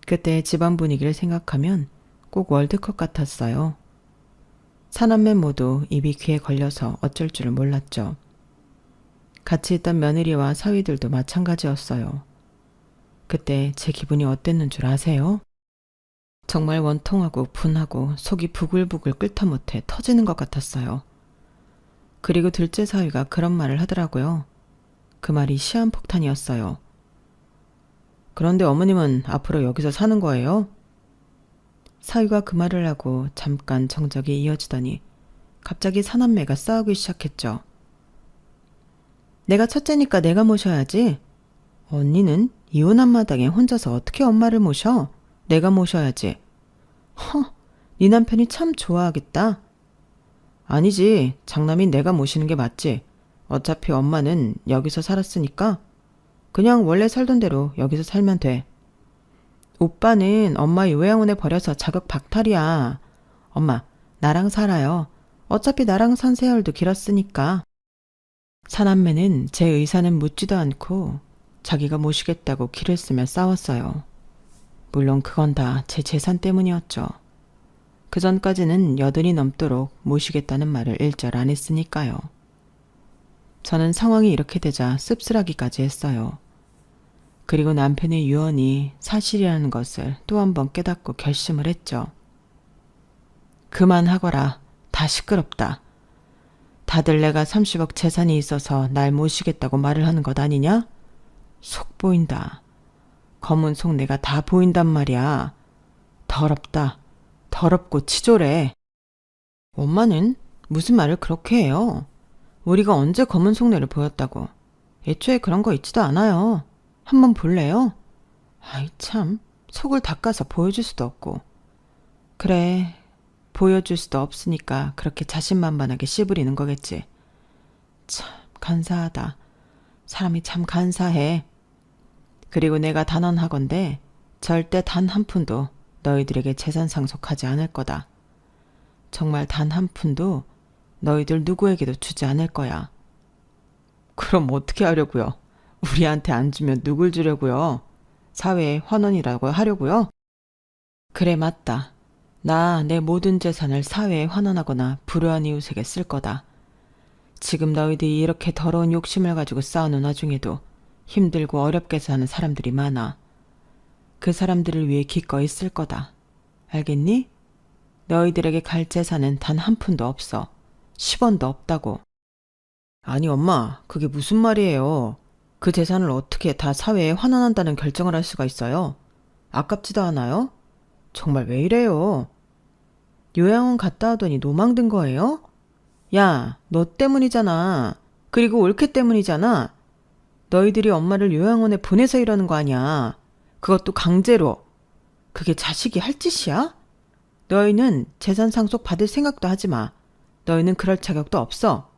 그때 집안 분위기를 생각하면 꼭 월드컵 같았어요. 사남매 모두 입이 귀에 걸려서 어쩔 줄을 몰랐죠. 같이 있던 며느리와 사위들도 마찬가지였어요. 그때 제 기분이 어땠는 줄 아세요? 정말 원통하고 분하고 속이 부글부글 끓다 못해 터지는 것 같았어요. 그리고 둘째 사위가 그런 말을 하더라고요. 그 말이 시한폭탄이었어요. 그런데 어머님은 앞으로 여기서 사는 거예요? 사위가 그 말을 하고 잠깐 정적이 이어지더니 갑자기 사남매가 싸우기 시작했죠. 내가 첫째니까 내가 모셔야지. 언니는 이혼한 마당에 혼자서 어떻게 엄마를 모셔? 내가 모셔야지. 네 남편이 참 좋아하겠다. 아니지, 장남인 내가 모시는 게 맞지. 어차피 엄마는 여기서 살았으니까 그냥 원래 살던 대로 여기서 살면 돼. 오빠는 엄마 요양원에 버려서 자격 박탈이야. 엄마, 나랑 살아요. 어차피 나랑 산 세월도 길었으니까. 사남매는 제 의사는 묻지도 않고 자기가 모시겠다고 길을 쓰며 싸웠어요. 물론 그건 다 제 재산 때문이었죠. 그 전까지는 80이 넘도록 모시겠다는 말을 일절 안 했으니까요. 저는 상황이 이렇게 되자 씁쓸하기까지 했어요. 그리고 남편의 유언이 사실이라는 것을 또 한 번 깨닫고 결심을 했죠. 그만하거라. 다 시끄럽다. 다들 내가 30억 재산이 있어서 날 모시겠다고 말을 하는 것 아니냐? 속 보인다. 검은 속 내가 다 보인단 말이야. 더럽다. 더럽고 치졸해. 엄마는 무슨 말을 그렇게 해요? 우리가 언제 검은 속내를 보였다고. 애초에 그런 거 있지도 않아요. 한번 볼래요? 아이 참, 속을 닦아서 보여줄 수도 없고. 그래, 보여줄 수도 없으니까 그렇게 자신만만하게 씨부리는 거겠지. 참 간사하다. 사람이 참 간사해. 그리고 내가 단언하건대 절대 단 한 푼도 너희들에게 재산 상속하지 않을 거다. 정말 단 한 푼도 너희들 누구에게도 주지 않을 거야. 그럼 어떻게 하려고요? 우리한테 안 주면 누굴 주려고요? 사회에 환원이라고 하려고요? 그래, 맞다. 나 내 모든 재산을 사회에 환원하거나 불우한 이웃에게 쓸 거다. 지금 너희들이 이렇게 더러운 욕심을 가지고 싸우는 와중에도 힘들고 어렵게 사는 사람들이 많아. 그 사람들을 위해 기꺼이 쓸 거다. 알겠니? 너희들에게 갈 재산은 단 한 푼도 없어. 10원도 없다고. 아니 엄마, 그게 무슨 말이에요? 그 재산을 어떻게 다 사회에 환원한다는 결정을 할 수가 있어요? 아깝지도 않아요? 정말 왜 이래요? 요양원 갔다 오더니 노망든 거예요? 야, 너 때문이잖아. 그리고 올케 때문이잖아. 너희들이 엄마를 요양원에 보내서 이러는 거 아니야. 그것도 강제로. 그게 자식이 할 짓이야? 너희는 재산 상속 받을 생각도 하지 마. 너희는 그럴 자격도 없어.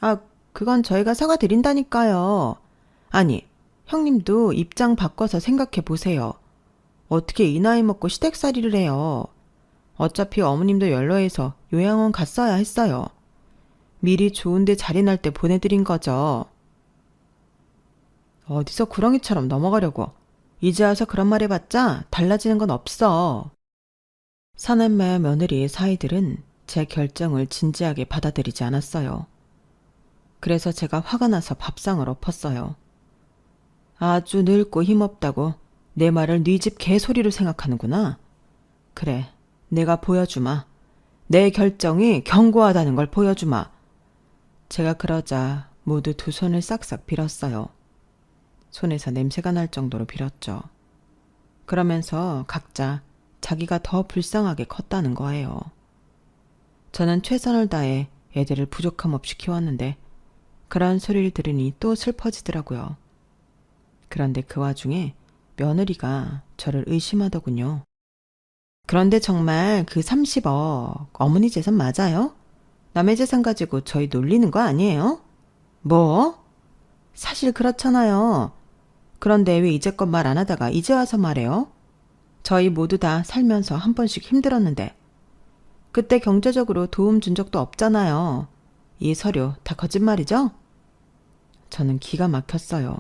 아, 그건 저희가 사과드린다니까요. 아니, 형님도 입장 바꿔서 생각해 보세요. 어떻게 이 나이 먹고 시댁살이를 해요. 어차피 어머님도 연로해서 요양원 갔어야 했어요. 미리 좋은데 자리 날 때 보내드린 거죠. 어디서 구렁이처럼 넘어가려고. 이제 와서 그런 말 해봤자 달라지는 건 없어. 사남매와 며느리의 사이들은 제 결정을 진지하게 받아들이지 않았어요. 그래서 제가 화가 나서 밥상을 엎었어요. 아주 늙고 힘없다고 내 말을 네 집 개소리로 생각하는구나. 그래, 내가 보여주마. 내 결정이 견고하다는 걸 보여주마. 제가 그러자 모두 두 손을 싹싹 빌었어요. 손에서 냄새가 날 정도로 빌었죠. 그러면서 각자 자기가 더 불쌍하게 컸다는 거예요. 저는 최선을 다해 애들을 부족함 없이 키웠는데 그런 소리를 들으니 또 슬퍼지더라고요. 그런데 그 와중에 며느리가 저를 의심하더군요. 그런데 정말 그 30억 어머니 재산 맞아요? 남의 재산 가지고 저희 놀리는 거 아니에요? 뭐? 사실 그렇잖아요. 그런데 왜 이제껏 말 안 하다가 이제 와서 말해요? 저희 모두 다 살면서 한 번씩 힘들었는데 그때 경제적으로 도움 준 적도 없잖아요. 이 서류 다 거짓말이죠? 저는 기가 막혔어요.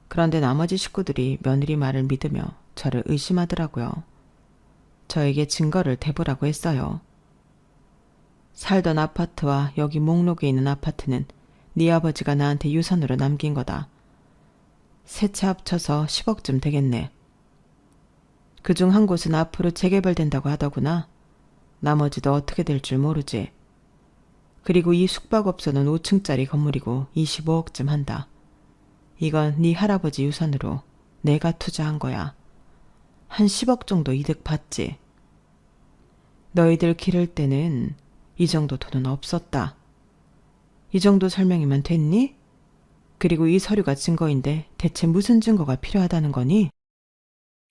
그런데 나머지 식구들이 며느리 말을 믿으며 저를 의심하더라고요. 저에게 증거를 대보라고 했어요. 살던 아파트와 여기 목록에 있는 아파트는 네 아버지가 나한테 유산으로 남긴 거다. 세 채 합쳐서 10억쯤 되겠네. 그중 한 곳은 앞으로 재개발된다고 하더구나. 나머지도 어떻게 될 줄 모르지. 그리고 이 숙박업소는 5층짜리 건물이고 25억쯤 한다. 이건 네 할아버지 유산으로 내가 투자한 거야. 한 10억 정도 이득 봤지. 너희들 기를 때는 이 정도 돈은 없었다. 이 정도 설명이면 됐니? 그리고 이 서류가 증거인데 대체 무슨 증거가 필요하다는 거니?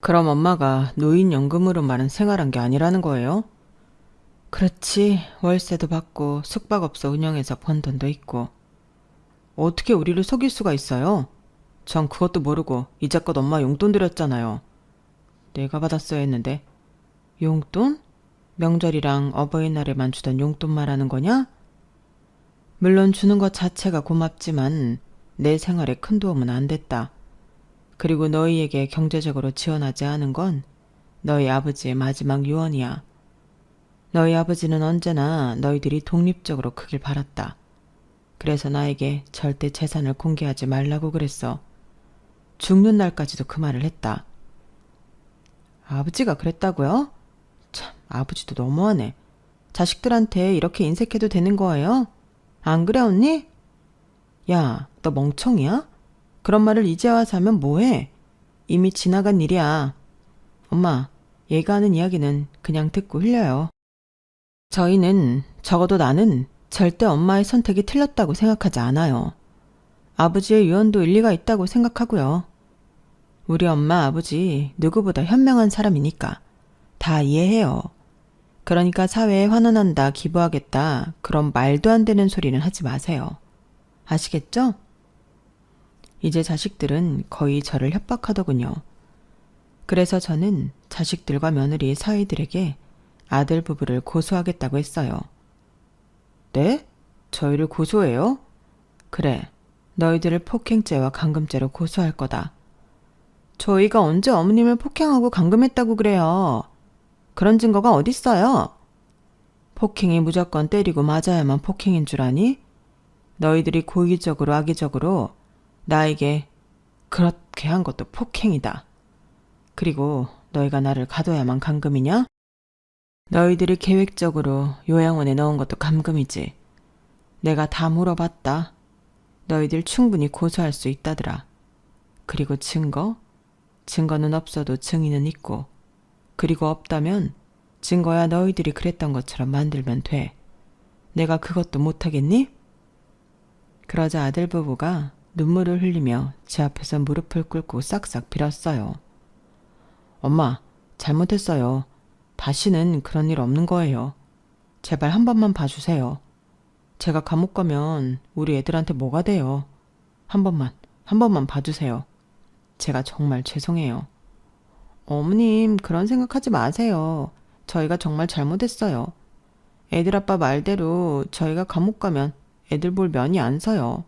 그럼 엄마가 노인연금으로만은 생활한 게 아니라는 거예요? 그렇지. 월세도 받고 숙박업소 운영해서 번 돈도 있고. 어떻게 우리를 속일 수가 있어요? 전 그것도 모르고 이제껏 엄마 용돈 드렸잖아요. 내가 받았어야 했는데. 용돈? 명절이랑 어버이날에만 주던 용돈 말하는 거냐? 물론 주는 것 자체가 고맙지만 내 생활에 큰 도움은 안 됐다. 그리고 너희에게 경제적으로 지원하지 않은 건 너희 아버지의 마지막 유언이야. 너희 아버지는 언제나 너희들이 독립적으로 크길 바랐다. 그래서 나에게 절대 재산을 공개하지 말라고 그랬어. 죽는 날까지도 그 말을 했다. 아버지가 그랬다고요? 참, 아버지도 너무하네. 자식들한테 이렇게 인색해도 되는 거예요? 안 그래 언니? 야, 너 멍청이야? 그런 말을 이제 와서 하면 뭐해? 이미 지나간 일이야. 엄마, 얘가 하는 이야기는 그냥 듣고 흘려요. 저희는, 적어도 나는 절대 엄마의 선택이 틀렸다고 생각하지 않아요. 아버지의 유언도 일리가 있다고 생각하고요. 우리 엄마 아버지 누구보다 현명한 사람이니까 다 이해해요. 그러니까 사회에 환원한다, 기부하겠다 그런 말도 안 되는 소리는 하지 마세요. 아시겠죠? 이제 자식들은 거의 저를 협박하더군요. 그래서 저는 자식들과 며느리 사위들에게 아들 부부를 고소하겠다고 했어요. 네? 저희를 고소해요? 그래, 너희들을 폭행죄와 감금죄로 고소할 거다. 저희가 언제 어머님을 폭행하고 감금했다고 그래요? 그런 증거가 어딨어요? 폭행이 무조건 때리고 맞아야만 폭행인 줄 아니? 너희들이 고의적으로 악의적으로 나에게 그렇게 한 것도 폭행이다. 그리고 너희가 나를 가둬야만 감금이냐? 너희들이 계획적으로 요양원에 넣은 것도 감금이지. 내가 다 물어봤다. 너희들 충분히 고소할 수 있다더라. 그리고 증거? 증거는 없어도 증인은 있고, 그리고 없다면 증거야 너희들이 그랬던 것처럼 만들면 돼. 내가 그것도 못하겠니? 그러자 아들 부부가 눈물을 흘리며 제 앞에서 무릎을 꿇고 싹싹 빌었어요. 엄마, 잘못했어요. 다시는 그런 일 없는 거예요. 제발 한 번만 봐주세요. 제가 감옥 가면 우리 애들한테 뭐가 돼요? 한 번만 봐주세요. 제가 정말 죄송해요. 어머님, 그런 생각하지 마세요. 저희가 정말 잘못했어요. 애들 아빠 말대로 저희가 감옥 가면 애들 볼 면이 안 서요.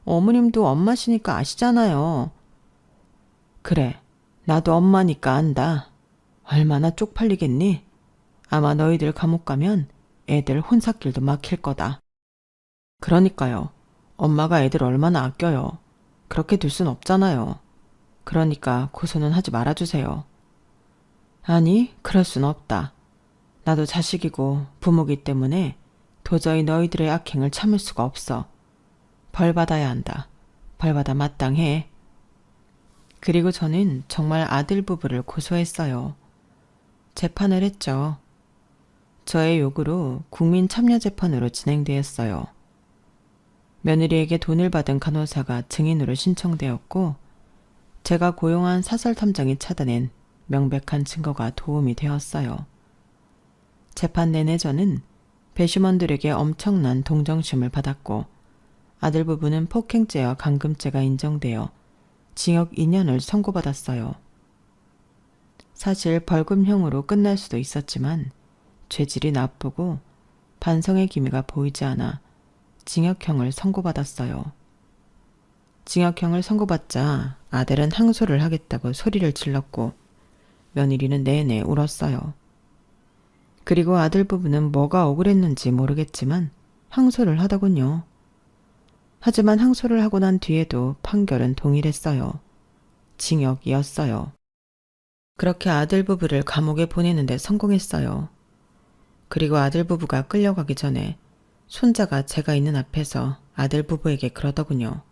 어머님도 엄마시니까 아시잖아요. 그래, 나도 엄마니까 안다. 얼마나 쪽팔리겠니? 아마 너희들 감옥 가면 애들 혼삿길도 막힐 거다. 그러니까요. 엄마가 애들 얼마나 아껴요. 그렇게 둘 순 없잖아요. 그러니까 고소는 하지 말아주세요. 아니, 그럴 순 없다. 나도 자식이고 부모기 때문에 도저히 너희들의 악행을 참을 수가 없어. 벌 받아야 한다. 벌 받아 마땅해. 그리고 저는 정말 아들 부부를 고소했어요. 재판을 했죠. 저의 요구로 국민참여재판으로 진행되었어요. 며느리에게 돈을 받은 간호사가 증인으로 신청되었고, 제가 고용한 사설탐정이 찾아낸 명백한 증거가 도움이 되었어요. 재판 내내 저는 배심원들에게 엄청난 동정심을 받았고, 아들 부부는 폭행죄와 감금죄가 인정되어 징역 2년을 선고받았어요. 사실 벌금형으로 끝날 수도 있었지만 죄질이 나쁘고 반성의 기미가 보이지 않아 징역형을 선고받았어요. 징역형을 선고받자 아들은 항소를 하겠다고 소리를 질렀고 며느리는 내내 울었어요. 그리고 아들 부부는 뭐가 억울했는지 모르겠지만 항소를 하더군요. 하지만 항소를 하고 난 뒤에도 판결은 동일했어요. 징역이었어요. 그렇게 아들 부부를 감옥에 보내는데 성공했어요. 그리고 아들 부부가 끌려가기 전에 손자가 제가 있는 앞에서 아들 부부에게 그러더군요.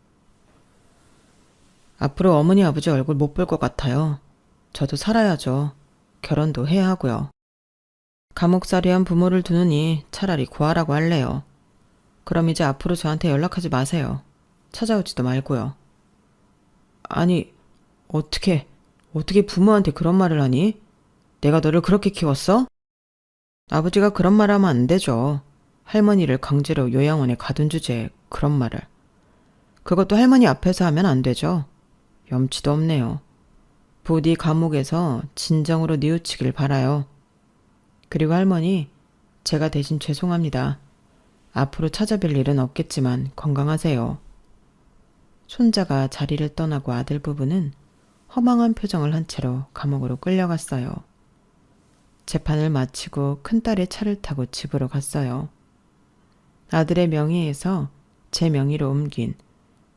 앞으로 어머니 아버지 얼굴 못 볼 것 같아요. 저도 살아야죠. 결혼도 해야 하고요. 감옥살이한 부모를 두느니 차라리 구하라고 할래요. 그럼 이제 앞으로 저한테 연락하지 마세요. 찾아오지도 말고요. 아니, 어떻게 부모한테 그런 말을 하니? 내가 너를 그렇게 키웠어? 아버지가 그런 말 하면 안 되죠. 할머니를 강제로 요양원에 가둔 주제에 그런 말을. 그것도 할머니 앞에서 하면 안 되죠. 염치도 없네요. 부디 감옥에서 진정으로 뉘우치길 바라요. 그리고 할머니, 제가 대신 죄송합니다. 앞으로 찾아뵐 일은 없겠지만 건강하세요. 손자가 자리를 떠나고 아들 부부는 허망한 표정을 한 채로 감옥으로 끌려갔어요. 재판을 마치고 큰딸의 차를 타고 집으로 갔어요. 아들의 명의에서 제 명의로 옮긴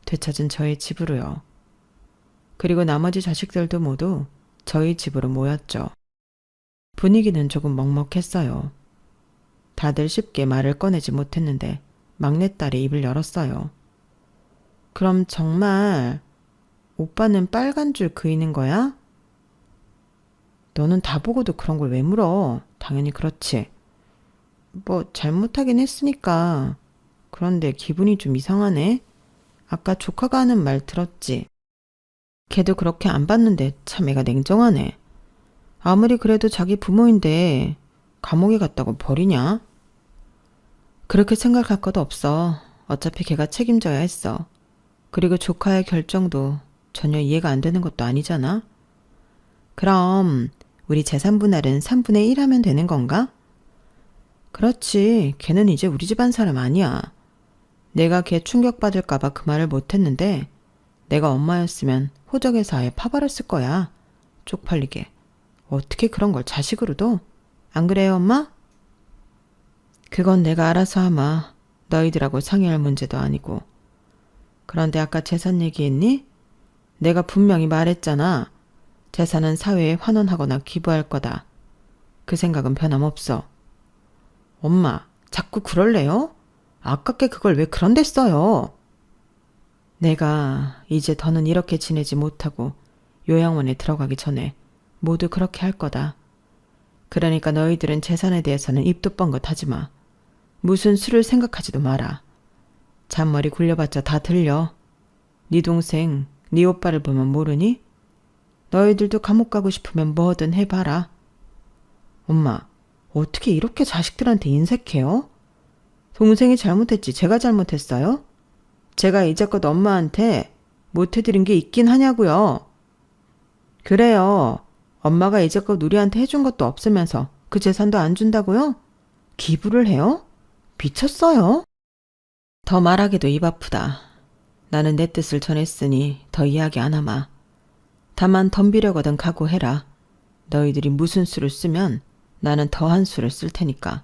되찾은 저의 집으로요. 그리고 나머지 자식들도 모두 저희 집으로 모였죠. 분위기는 조금 먹먹했어요. 다들 쉽게 말을 꺼내지 못했는데 막내딸이 입을 열었어요. 그럼 정말 오빠는 빨간 줄 그이는 거야? 너는 다 보고도 그런 걸 왜 물어? 당연히 그렇지. 뭐 잘못하긴 했으니까. 그런데 기분이 좀 이상하네. 아까 조카가 하는 말 들었지? 걔도 그렇게 안 봤는데 참 애가 냉정하네. 아무리 그래도 자기 부모인데 감옥에 갔다고 버리냐? 그렇게 생각할 것도 없어. 어차피 걔가 책임져야 했어. 그리고 조카의 결정도 전혀 이해가 안 되는 것도 아니잖아. 그럼 우리 재산 분할은 3분의 1 하면 되는 건가? 그렇지, 걔는 이제 우리 집안 사람 아니야. 내가 걔 충격받을까봐 그 말을 못했는데 내가 엄마였으면 호적에서 아예 파버렸을 거야. 쪽팔리게. 어떻게 그런 걸 자식으로도? 안 그래요, 엄마? 그건 내가 알아서 하마. 너희들하고 상의할 문제도 아니고. 그런데 아까 재산 얘기했니? 내가 분명히 말했잖아. 재산은 사회에 환원하거나 기부할 거다. 그 생각은 변함없어. 엄마, 자꾸 그럴래요? 아깝게 그걸 왜 그런데 써요? 내가 이제 더는 이렇게 지내지 못하고 요양원에 들어가기 전에 모두 그렇게 할 거다. 그러니까 너희들은 재산에 대해서는 입도 뻥긋 하지 마. 무슨 수를 생각하지도 마라. 잔머리 굴려봤자 다 들려. 네 동생, 네 오빠를 보면 모르니? 너희들도 감옥 가고 싶으면 뭐든 해봐라. 엄마, 어떻게 이렇게 자식들한테 인색해요? 동생이 잘못했지 제가 잘못했어요? 제가 이제껏 엄마한테 못해드린 게 있긴 하냐고요. 그래요. 엄마가 이제껏 우리한테 해준 것도 없으면서 그 재산도 안 준다고요? 기부를 해요? 미쳤어요? 더 말하기도 입 아프다. 나는 내 뜻을 전했으니 더 이야기 안 하마. 다만 덤비려거든 각오해라. 너희들이 무슨 수를 쓰면 나는 더한 수를 쓸 테니까.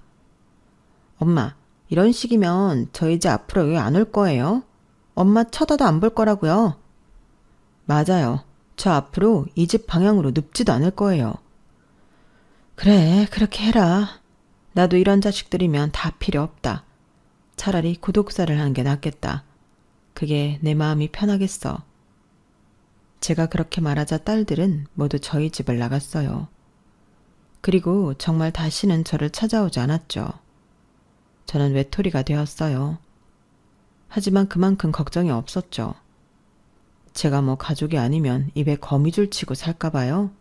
엄마, 이런 식이면 저 이제 앞으로 여기 안 올 거예요. 엄마 쳐다도 안 볼 거라고요. 맞아요. 저 앞으로 이 집 방향으로 눕지도 않을 거예요. 그래, 그렇게 해라. 나도 이런 자식들이면 다 필요 없다. 차라리 고독사를 하는 게 낫겠다. 그게 내 마음이 편하겠어. 제가 그렇게 말하자 딸들은 모두 저희 집을 나갔어요. 그리고 정말 다시는 저를 찾아오지 않았죠. 저는 외톨이가 되었어요. 하지만 그만큼 걱정이 없었죠. 제가 뭐 가족이 아니면 입에 거미줄 치고 살까봐요.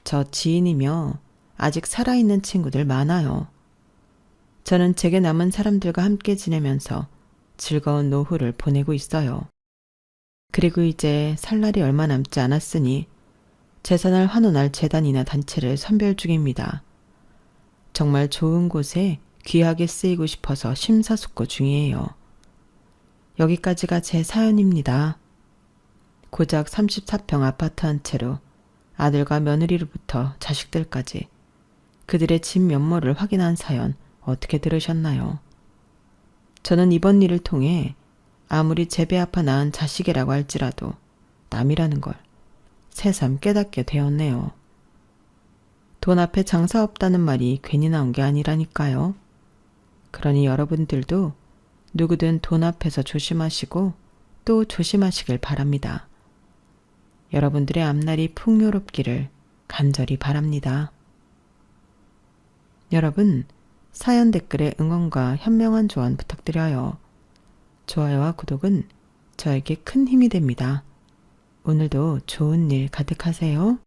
저 지인이며 아직 살아있는 친구들 많아요. 저는 제게 남은 사람들과 함께 지내면서 즐거운 노후를 보내고 있어요. 그리고 이제 살 날이 얼마 남지 않았으니 재산을 환원할 재단이나 단체를 선별 중입니다. 정말 좋은 곳에 귀하게 쓰이고 싶어서 심사숙고 중이에요. 여기까지가 제 사연입니다. 고작 34평 아파트 한 채로 아들과 며느리로부터 자식들까지 그들의 진면모를 확인한 사연 어떻게 들으셨나요? 저는 이번 일을 통해 아무리 제 배 아파 낳은 자식이라고 할지라도 남이라는 걸 새삼 깨닫게 되었네요. 돈 앞에 장사 없다는 말이 괜히 나온 게 아니라니까요. 그러니 여러분들도 누구든 돈 앞에서 조심하시고 또 조심하시길 바랍니다. 여러분들의 앞날이 풍요롭기를 간절히 바랍니다. 여러분, 사연 댓글에 응원과 현명한 조언 부탁드려요. 좋아요와 구독은 저에게 큰 힘이 됩니다. 오늘도 좋은 일 가득하세요.